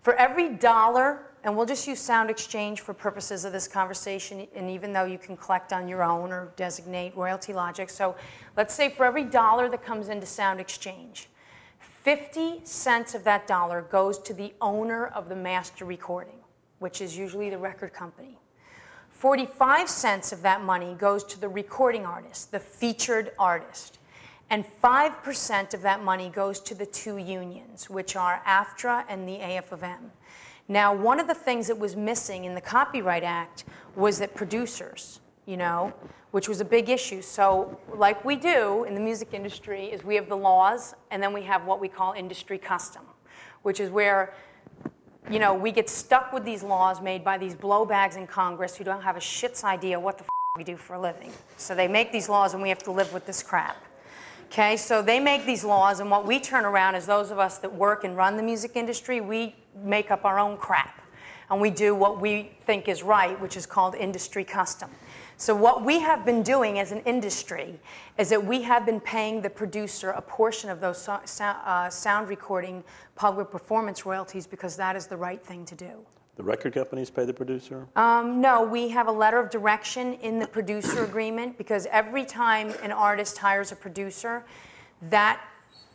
For every dollar, and we'll just use Sound Exchange for purposes of this conversation, and even though you can collect on your own or designate royalty logic. So let's say for every dollar that comes into Sound Exchange, 50 cents of that dollar goes to the owner of the master recording, which is usually the record company. 45 cents of that money goes to the recording artist, the featured artist. And 5% of that money goes to the two unions, which are AFTRA and the AF&M. Now, one of the things that was missing in the Copyright Act was that producers, which was a big issue. So like we do in the music industry is we have the laws, and then we have what we call industry custom, which is where we get stuck with these laws made by these blowbags in Congress who don't have a shit's idea what the we do for a living. So they make these laws, and we have to live with this crap. Okay, so they make these laws, and what we turn around is those of us that work and run the music industry, we make up our own crap. And we do what we think is right, which is called industry custom. So what we have been doing as an industry is that we have been paying the producer a portion of those sound recording public performance royalties because that is the right thing to do. The record companies pay the producer? No, we have a letter of direction in the producer agreement because every time an artist hires a producer, that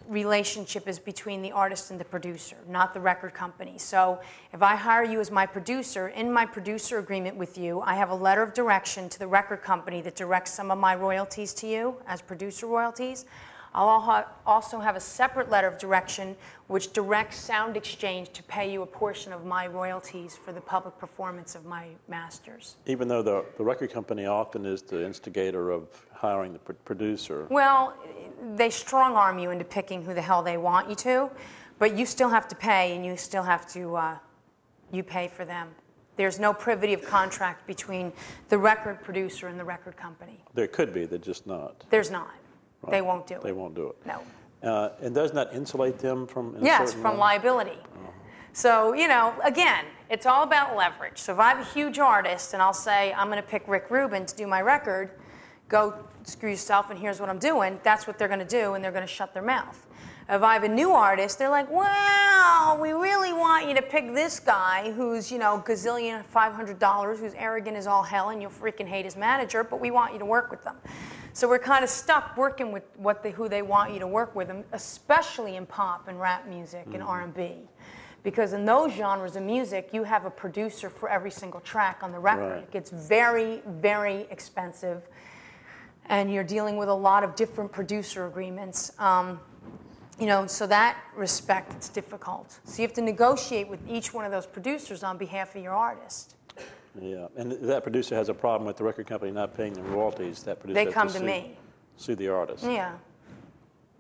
relationship is between the artist and the producer, not the record company. So if I hire you as my producer, in my producer agreement with you, I have a letter of direction to the record company that directs some of my royalties to you as producer royalties. I'll also have a separate letter of direction which directs Sound Exchange to pay you a portion of my royalties for the public performance of my masters. Even though the record company often is the instigator of hiring the producer. Well, they strong-arm you into picking who the hell they want you to, but you still have to pay, and you still have to, you pay for them. There's no privity of contract between the record producer and the record company. There could be, they're just not. There's not. Right. They won't do it. They won't do it. No. And doesn't that insulate them from? Yes, from liability. So, again, it's all about leverage. So if I have a huge artist and I'll say, I'm going to pick Rick Rubin to do my record, go screw yourself and here's what I'm doing, that's what they're going to do, and they're going to shut their mouth. If I have a new artist, they're like, well, we really want you to pick this guy who's, gazillion $500, who's arrogant as all hell, and you'll freaking hate his manager, but we want you to work with them. So we're kind of stuck working with who they want you to work with, especially in pop and rap music and R&B. Because in those genres of music, you have a producer for every single track on the record. Right. It gets very, very expensive, and you're dealing with a lot of different producer agreements. So that respect, it's difficult. So you have to negotiate with each one of those producers on behalf of your artist. Yeah, and that producer has a problem with the record company not paying the royalties. That producer they come to me. Sue the artist. Yeah.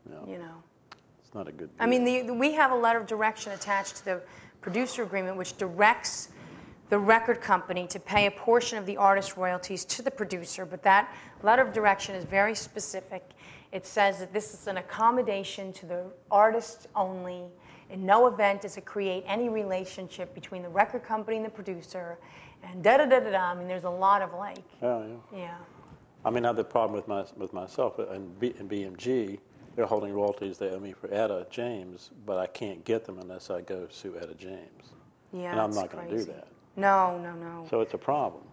It's not a good deal. I mean, we have a letter of direction attached to the producer agreement which directs the record company to pay a portion of the artist royalties to the producer, but that letter of direction is very specific. It says that this is an accommodation to the artist only. In no event does it create any relationship between the record company and the producer, and da-da-da-da-da. I mean, there's a lot of like. Oh, yeah. Yeah. I mean, I have the problem with myself and BMG. They're holding royalties they owe me for Etta James, but I can't get them unless I go sue Etta James. Yeah, and I'm not going to do that. No. So it's a problem.